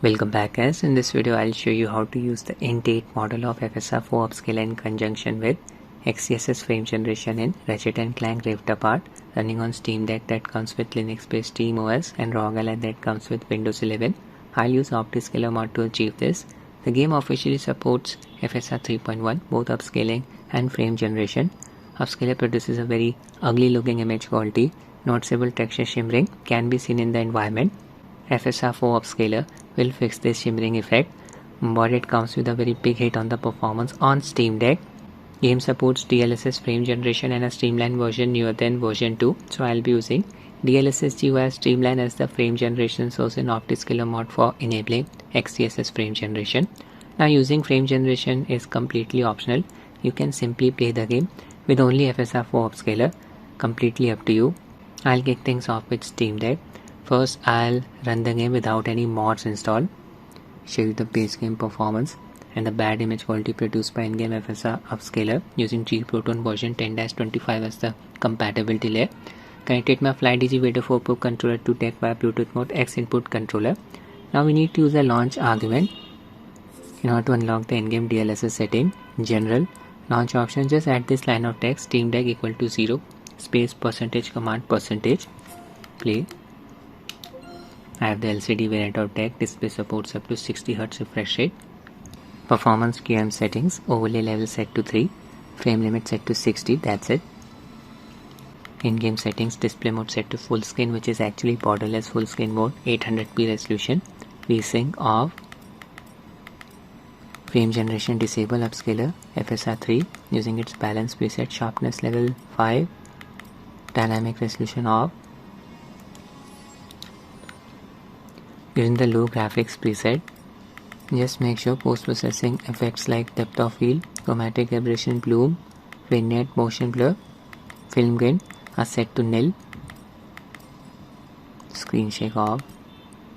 Welcome back guys. In this video I'll show you how to use the INT8 model of FSR 4 Upscaler in conjunction with XeSS frame generation in Ratchet Clank Rift Apart running on SteamDeck that comes with Linux based SteamOS and Rog Ally that comes with Windows 11. I'll use Optiscaler Mod to achieve this. The game officially supports FSR 3.1, both upscaling and frame generation. Upscaler produces a very ugly looking image quality. Noticeable texture shimmering can be seen in the environment. FSR 4 Upscaler will fix this shimmering effect, but it comes with a very big hit on the performance on SteamDeck. Game supports DLSS frame generation and a Streamline version newer than version 2, so I'll be using DLSSG via Streamline as the frame generation source in Optiscaler Mod for enabling XeSS frame generation. Now using frame generation is completely optional. You can simply play the game with only FSR 4 Upscaler, completely up to you. I'll kick things off with SteamDeck. First, I'll run the game without any mods installed, show you the base game performance and the bad image quality produced by in-game FSR Upscaler using Proton version 10-25 as the compatibility layer. Connected my FlyDigi Vader 4 Pro controller to tech via Bluetooth mode X input controller. Now we need to use a launch argument in order to unlock the in-game DLSS setting. General launch option, just add this line of text SteamDeck equal to 0 space percentage command percentage play. I have the LCD variant of deck. Display supports up to 60Hz refresh rate. Performance QM settings, overlay level set to 3, frame limit set to 60, that's it. In-game settings, display mode set to full screen, which is actually borderless full screen mode, 800p resolution. VSync off. Frame generation disable upscaler, FSR 3 using its balance preset, sharpness level 5, dynamic resolution off. Using the low graphics preset, just make sure post-processing effects like depth of field, chromatic aberration, bloom, vignette, motion blur, film grain are set to nil. Screen shake off,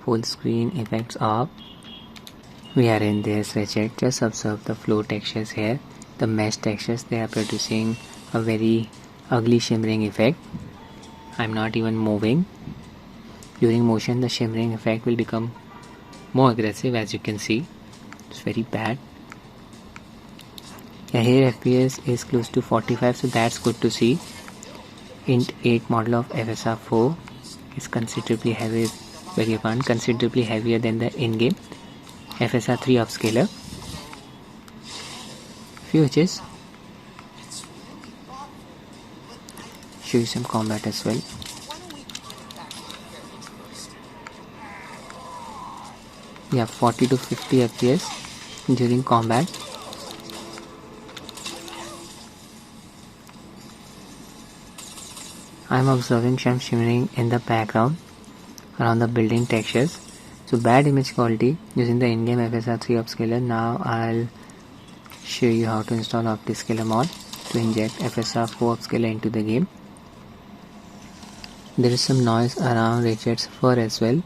full screen effects off. We are in this Ratchet. Just observe the flow textures here, the mesh textures. They are producing a very ugly shimmering effect. I'm not even moving. During motion, the shimmering effect will become more aggressive, as you can see. It's very bad. Yeah, here FPS is close to 45, so that's good to see. INT8 model of FSR 4 is considerably heavy, considerably heavier than the in-game FSR 3 Upscaler. Futures. Show you some combat as well. We have 40 to 50 FPS during combat. I am observing some shimmering in the background around the building textures. So bad image quality using the in-game FSR 3 Upscaler. Now I'll show you how to install Optiscaler Mod to inject FSR 4 Upscaler into the game. There is some noise around Ratchet's fur as well.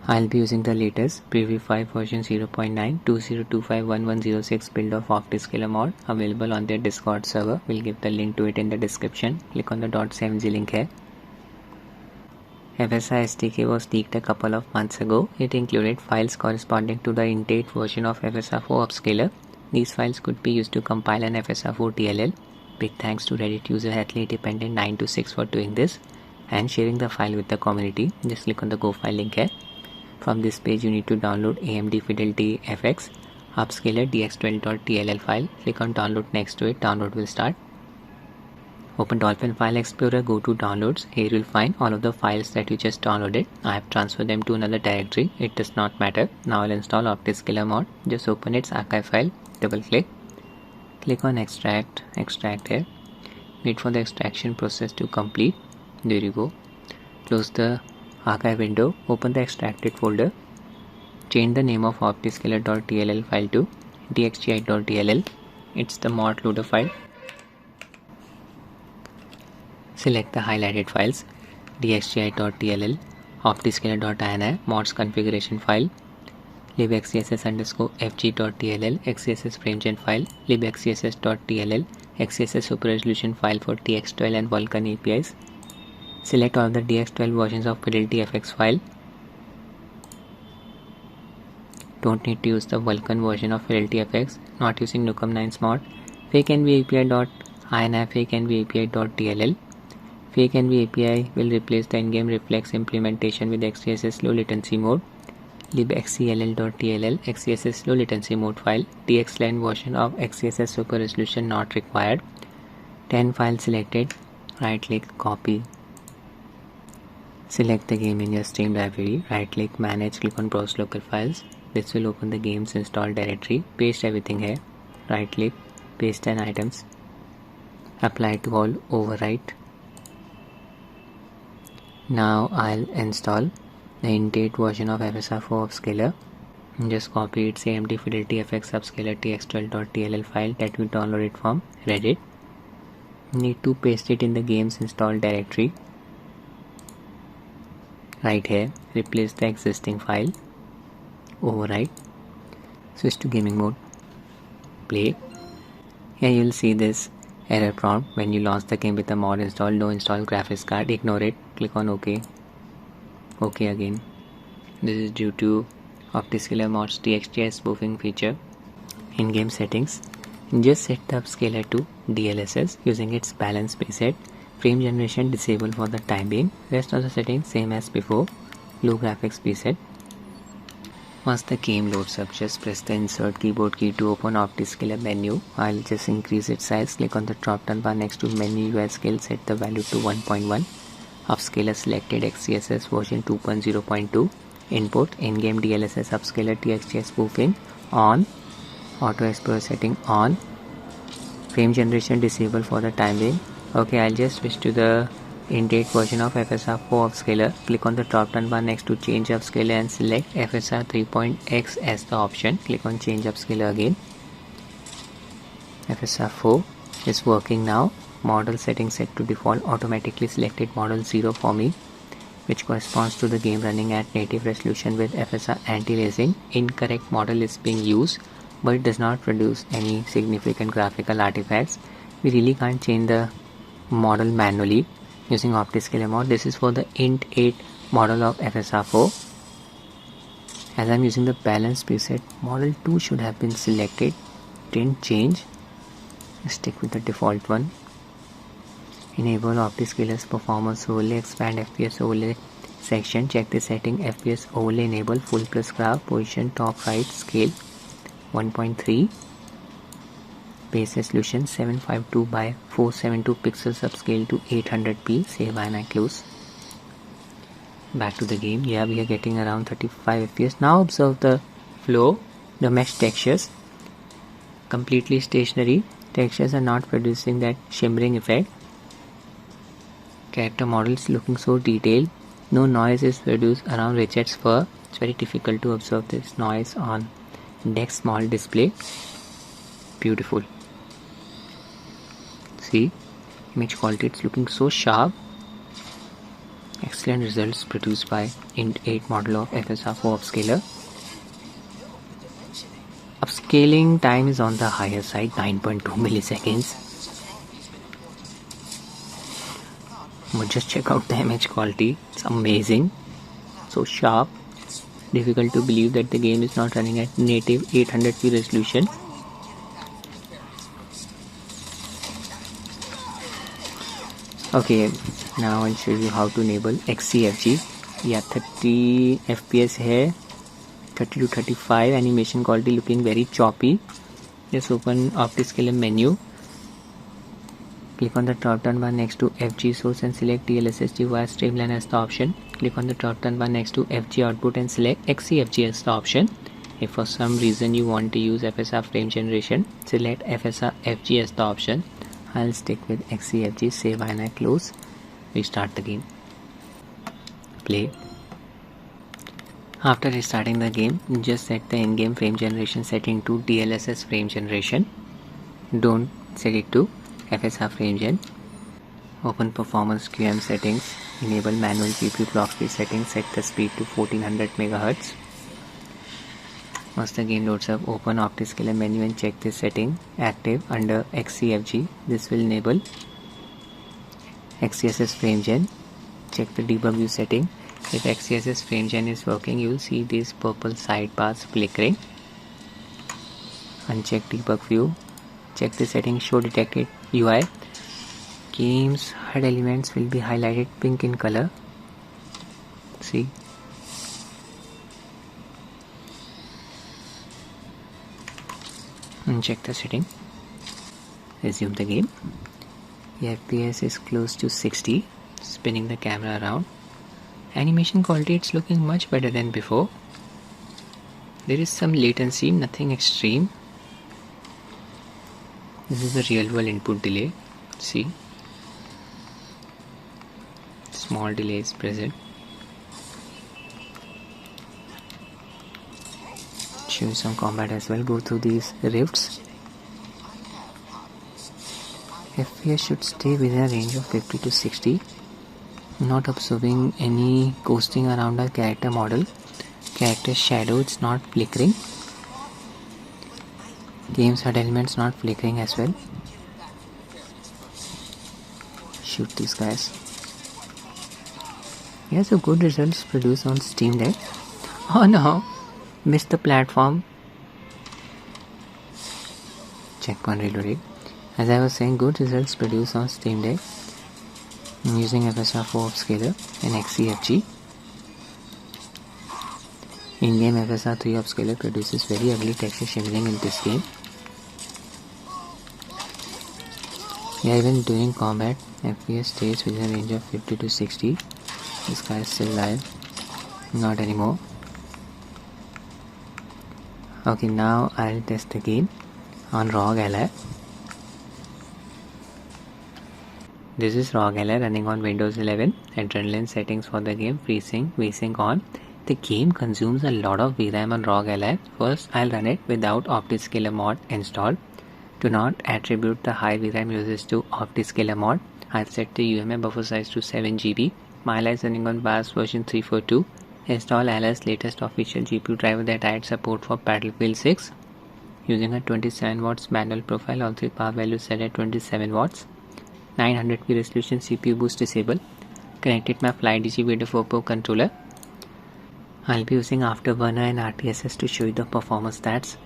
I'll be using the latest Preview 5 version 0.9 20251106 build of Optiscaler Mod available on their Discord server. We'll give the link to it in the description. Click on the .7g link here. FSR SDK was leaked a couple of months ago. It included files corresponding to the INT8 version of FSR 4 Upscaler. These files could be used to compile an FSR 4 DLL. Big thanks to Reddit user Athlete926 for doing this and sharing the file with the community. Just click on the Go file link here. From this page you need to download AMD Fidelity FX Upscaler dx12.dll file. Click on download next to it. Download will start. Open Dolphin File Explorer, go to downloads. Here you'll find all of the files that you just downloaded. I have transferred them to another directory. It does not matter. Now I'll install Optiscaler Mod. Just open its archive file. Double click. Click on extract here. Wait for the extraction process to complete. There you go. Close the archive window, open the extracted folder, change the name of optiscaler.dll file to dxgi.dll. It's the mod loader file. Select the highlighted files, dxgi.dll, optiscaler.ini, mods configuration file, libxcss_fg.dll, xeSS framegen file, libxcss.dll, xeSS super resolution file for TX12 and Vulkan APIs. Select all the DX12 versions of Fidelity FX file. Don't need to use the Vulkan version of Fidelity FX. Not using Nukem 9's mod. Fake NV API.INF Fake NV API.dll. Fake NV API will replace the in-game reflex implementation with XeSS low latency mode. libxcll.dll XeSS low latency mode file. DXLine version of XeSS super resolution not required. 10 files selected. Right click, copy. Select the game in your Steam library. Right click, manage, click on browse local files. This will open the game's installed directory. Paste everything here. Right click, paste and items. Apply to all, overwrite. Now I'll install the INT8 version of FSR 4 Upscaler. Just copy its AMD Fidelity FX Upscaler tx12.dll file that we downloaded from Reddit. Need to paste it in the game's installed directory. Right here, replace the existing file. Overwrite. Switch to gaming mode. Play. Here you'll see this error prompt when you launch the game with a mod installed. No install graphics card. Ignore it. Click on OK. OK again. This is due to Optiscaler Mod's TXT spoofing feature. In-game settings. Just set the upscaler to DLSS using its balance preset. Frame generation disabled for the time being. Rest of the settings same as before. Low graphics preset. Once the game loads up, just press the insert keyboard key to open Optiscaler menu. I'll just increase its size. Click on the drop down bar next to menu UI scale. Set the value to 1.1. Upscaler selected XeSS version 2.0.2. Input in-game DLSS upscaler TXT spoofing on. Auto Explorer setting on. Frame generation disabled for the time being. Okay, I'll just switch to the INT8 version of FSR 4 Upscaler. Click on the drop down bar next to change upscaler and select FSR 3.x as the option. Click on change upscaler again. FSR 4 is working now. Model setting set to default. Automatically selected model 0 for me, which corresponds to the game running at native resolution with FSR anti-aliasing. Incorrect model is being used, but it does not produce any significant graphical artifacts. We really can't change the model manually using Optiscaler Mod. This is for the INT8 model of FSR 4. As I'm using the balance preset, model 2 should have been selected. Didn't change. Stick with the default one. Enable Optiscaler's performance overlay, expand FPS overlay section. Check the setting FPS overlay enable full plus graph position top right scale 1.3. Base resolution 752 by 472 pixels upscale to 800p. Save and close. Back to the game. Yeah, we are getting around 35 fps. Now observe the flow, the mesh textures. Completely stationary. Textures are not producing that shimmering effect. Character models looking so detailed. No noise is produced around Ratchet's fur. It's very difficult to observe this noise on deck small display. Beautiful. See, image quality, it's looking so sharp. Excellent results produced by INT8 model of FSR 4 Upscaler. Upscaling time is on the higher side, 9.2 milliseconds. But just check out the image quality, it's amazing. So sharp. Difficult to believe that the game is not running at native 800p resolution. Okay, now I'll show you how to enable XeFG. Yeah, 30 FPS here, 30 to 35. Animation quality looking very choppy. Just open Optiscaler menu. Click on the drop down bar next to FG source and select DLSSG via Streamline as the option. Click on the drop down bar next to FG output and select XeFG as the option. If for some reason you want to use FSR frame generation, select FSR FG as the option. I'll stick with XeFG. Save and close. Restart the game. Play. After restarting the game, just set the in-game frame generation setting to DLSS frame generation. Don't set it to FSR frame gen. Open performance QM settings. Enable manual GPU clock speed settings. Set the speed to 1400 MHz. Once the game loads up, open Optiscaler menu and check this setting active under XeFG. This will enable XeSS frame gen. Check the debug view setting. If XeSS frame gen is working, you will see these purple sidebars flickering. Uncheck debug view. Check the settings, show detected UI. Game's HUD elements will be highlighted pink in color. See. Uncheck the setting. Resume the game. The FPS is close to 60. Spinning the camera around. Animation quality, it's looking much better than before. There is some latency, nothing extreme. This is the real world input delay. See, small delay is present. Show you some combat as well. Go through these rifts. FPS should stay within a range of 50 to 60. Not observing any ghosting around our character model. Character shadow, it's not flickering. Game's HUD elements not flickering as well. Shoot these guys. Yes, so good results produced on SteamDeck. Oh no, missed the platform. Checkpoint reloaded. As I was saying, good results produced on SteamDeck. I'm using FSR 4 Upscaler and XeFG. In-game FSR 3 Upscaler produces very ugly texture shimmering in this game. Yeah, even during combat, FPS stays within a range of 50 to 60. This guy is still alive. Not anymore. Okay, now I'll test the game on Rog Ally. This is Rog Ally running on Windows 11. Adrenaline settings for the game, FreeSync, VSync on. The game consumes a lot of VRAM on Rog Ally. First, I'll run it without Optiscaler Mod installed. Do not attribute the high VRAM usage to Optiscaler Mod. I've set the UMA buffer size to 7 GB. My Ally is running on BIOS version 342. Install Ally's latest official GPU driver that adds support for Battlefield 6. Using a 27 watts manual profile, all three power values set at 27 watts. 900p resolution CPU boost disabled. Connected my FlyDG Video 4 Pro controller. I'll be using Afterburner and RTSS to show you the performance stats.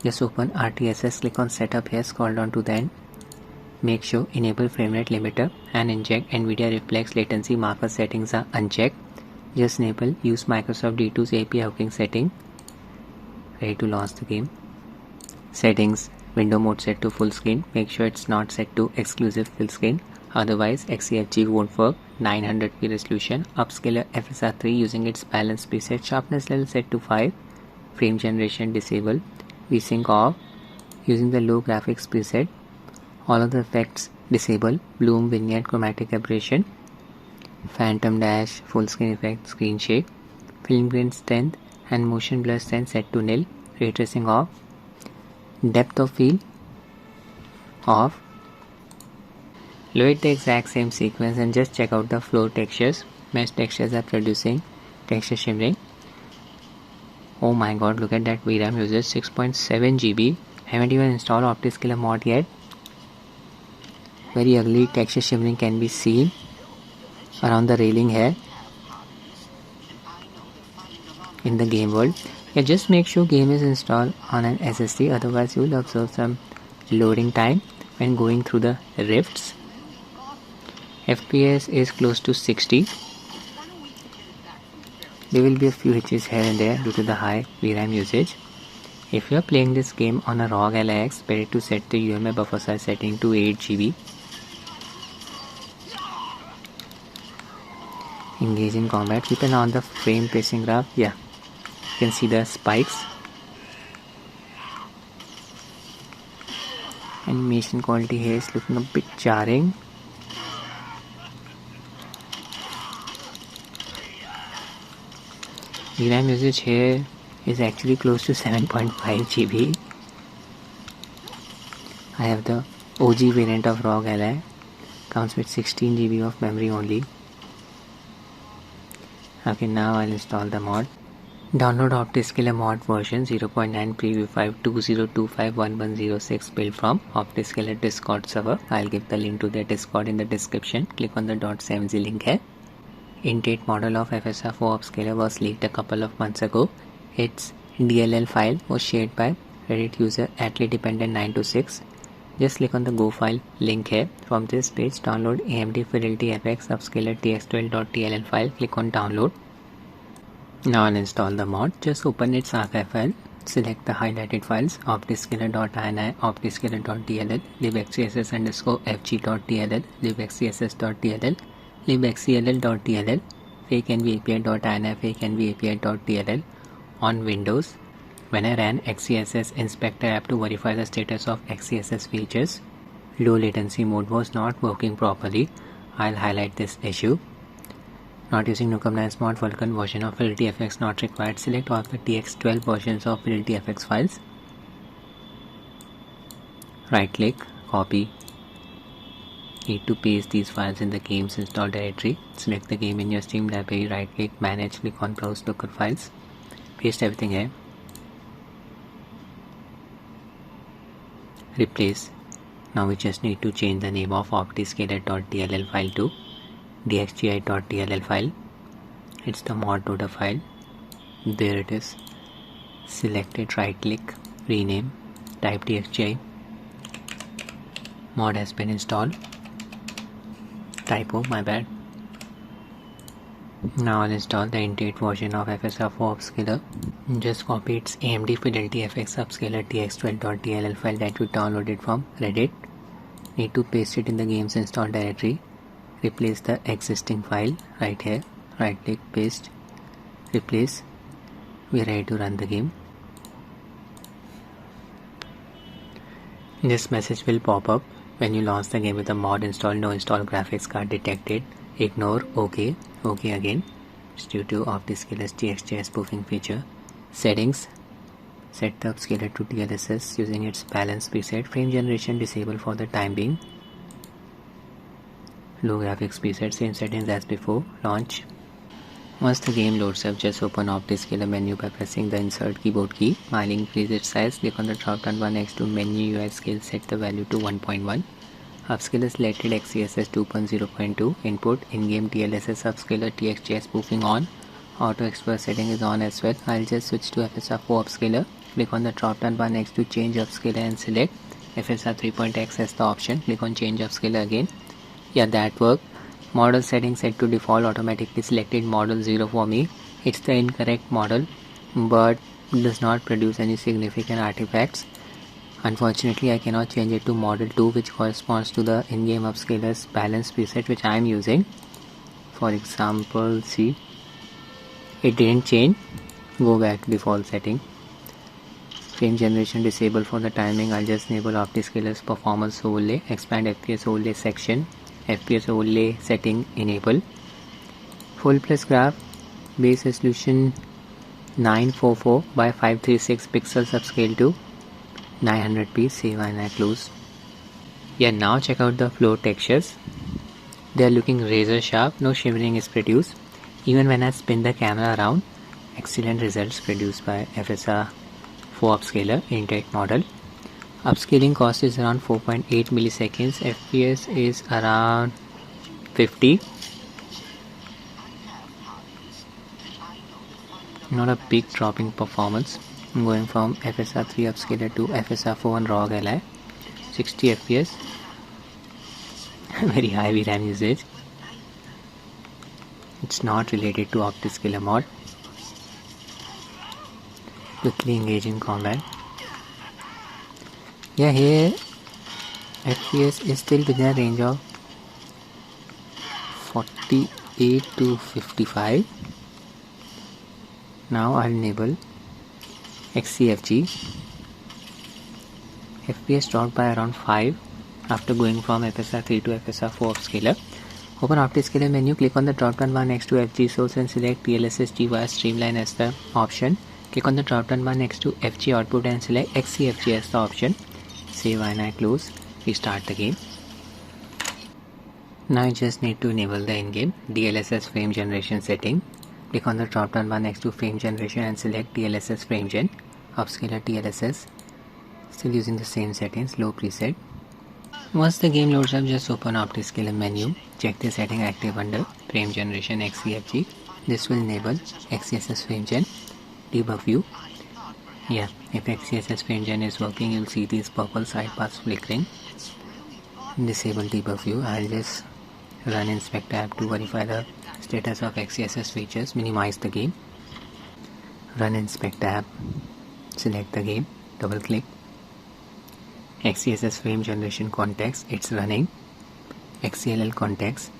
Just open RTSS, click on Setup here, scroll down to the end. Make sure Enable Frame Rate Limiter and Inject NVIDIA Reflex Latency Marker settings are unchecked. Just enable Use Microsoft D2's API hooking setting. Ready to launch the game. Settings, window mode set to full screen. Make sure it's not set to exclusive full screen. Otherwise, XeFG won't work. 900p resolution. Upscaler FSR 3 using its balance preset. Sharpness level set to 5. Frame generation disabled. VSync off. Using the low graphics preset. All of the effects disabled. Bloom, vignette, chromatic aberration. Phantom dash, full screen effect, screen shake. Film grain strength and motion blur strength set to nil. Ray tracing off. Depth of field off. Load the exact same sequence and just check out the floor textures. Mesh textures are producing texture shimmering. Oh my god, look at that VRAM usage, 6.7 GB. Haven't even installed Optiscaler Mod yet. Very ugly texture shimmering can be seen around the railing here in the game world. Yeah, just make sure game is installed on an SSD, otherwise you will observe some loading time when going through the rifts. FPS is close to 60. There will be a few hitches here and there due to the high VRAM usage. If you are playing this game on a Rog Ally X, better to set the UMA buffer size setting to 8 GB. Engage in combat. Keep an eye on the frame pacing graph. Yeah, you can see the spikes. Animation quality here is looking a bit jarring. VRAM usage here is actually close to 7.5 GB. I have the OG variant of Rog Ally. Comes with 16 GB of memory only. Okay, now I'll install the mod. Download Optiscaler Mod version 0.9 preview 5.2025.1106 built from Optiscaler Discord server. I'll give the link to their Discord in the description. Click on the .7z link here. INT8 model of FSR 4 Upscaler was leaked a couple of months ago. Its DLL file was shared by Reddit user atletdependent926. Just click on the Go file link here. From this page, download AMD Fidelity FX Upscaler tx12.dll file. Click on download. Now uninstall the mod. Just open its archive file. Select the highlighted files optiscaler.ini, optiscaler.dll, libxcss_fg.dll, libxcss.dll, libxcll.dll, fakenvapi.ini, fakenvapi.dll. On Windows, when I ran XeSS Inspector app to verify the status of XeSS features, low latency mode was not working properly. I'll highlight this issue. Not using Nucomnice mod Vulkan version of Fidelity FX not required. Select all the TX12 versions of Fidelity FX files. Right click, copy. Need to paste these files in the games install directory. Select the game in your Steam library, right click, manage, click on browse local files. Paste everything here. Replace. Now we just need to change the name of optiscaler.dll file to dxgi.dll file. It's the mod loader file. There it is. Select it, right click, rename, type dxgi. Mod has been installed. Typo, my bad. Now I'll install the INT8 version of FSR 4 Upscaler. Just copy its AMD Fidelity FX Upscaler tx12.dll file that we downloaded from Reddit. Need to paste it in the games install directory. Replace the existing file right here. Right click, paste, replace. We are ready to run the game. This message will pop up when you launch the game with the mod installed. No install graphics card detected. Ignore. OK. OK again. It's due to Optiscaler's TXJ spoofing feature. Settings. Set the upscaler to DLSS using its balance preset. Frame generation disable for the time being. Low graphics preset, same settings as before. Launch. Once the game loads up, just open Optiscaler menu by pressing the insert keyboard key. Mining preset size, click on the drop down bar next to menu UI scale, set the value to 1.1. Upscaler selected XeSS 2.0.2. Input in-game DLSS Upscaler TXJ spoofing on. Auto expert setting is on as well. I'll just switch to FSR 4 Upscaler. Click on the drop down bar next to change upscaler and select FSR 3.x as the option. Click on change upscaler again. Yeah, that worked. Model setting set to default, automatically selected model 0 for me. It's the incorrect model but does not produce any significant artifacts. Unfortunately, I cannot change it to model 2, which corresponds to the in-game upscaler's balance preset which I am using. For example, see, it didn't change. Go back to default setting. Frame generation disable for the timing. I'll just enable Optiscaler's performance overlay, expand FPS overlay section, FPS overlay setting enable. Full plus graph, base resolution 944 by 536 pixels upscale to 900p. Save and I close. Yeah, now check out the floor textures. They are looking razor sharp. No shimmering is produced. Even when I spin the camera around, excellent results produced by FSR 4 Upscaler INT8 model. Upscaling cost is around 4.8 milliseconds. FPS is around 50. Not a big drop in performance. I'm going from FSR 3 Upscaler to FSR 4 on Rog Ally. 60 FPS. Very high VRAM usage. It's not related to Optiscaler mod. Quickly engage in combat. Yeah, here FPS is still within a range of 48 to 55. Now I'll enable XCFG. FPS dropped by around 5 after going from FSR 3 to FSR 4 Upscaler. Open Optiscaler menu, click on the drop down bar next to FG source and select DLSSG via Streamline as the option. Click on the drop down bar next to FG output and select XCFG as the option. Save and I close. Restart the game. Now you just need to enable the in-game DLSS frame generation setting. Click on the drop down bar next to frame generation and select DLSS frame gen. Upscaler DLSS. Still using the same settings, low preset. Once the game loads up, just open Optiscaler menu, check the setting active under frame generation XCFG. This will enable XeSS frame gen debug view. Yeah, if XeSS frame gen is working, you'll see these purple sidebars flickering. Disable debug view. I'll just run inspect tab to verify the status of XeSS features. Minimize the game. Run inspect tab. Select the game. Double click. XeSS frame generation context. It's running. XCLL context.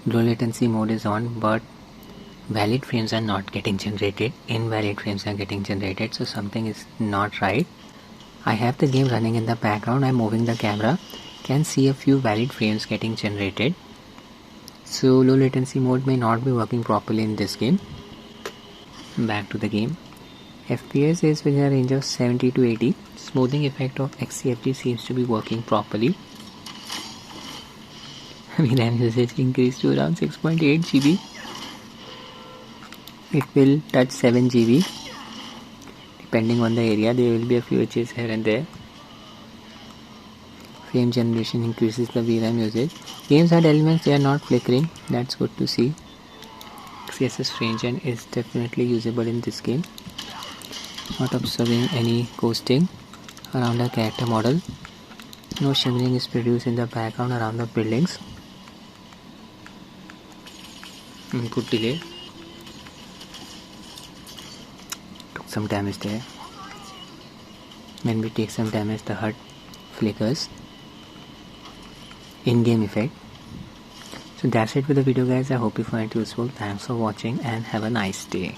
Low latency mode is on, but valid frames are not getting generated. Invalid frames are getting generated, so something is not right. I have the game running in the background. I'm moving the camera. Can see a few valid frames getting generated. So low latency mode may not be working properly in this game. Back to the game. FPS is within a range of 70 to 80. Smoothing effect of XCFG seems to be working properly. VRAM usage increased to around 6.8 GB. It will touch 7 GB. Depending on the area, there will be a few edges here and there. Frame generation increases the VRAM usage. Games had elements, they are not flickering. That's good to see. XeSS frame gen is definitely usable in this game. Not observing any ghosting around the character model. No shimmering is produced in the background around the buildings. Input delay. Took some damage there. When we take some damage, the HUD flickers. In-game effect. So that's it with the video, guys. I hope you find it useful. Thanks for watching and have a nice day.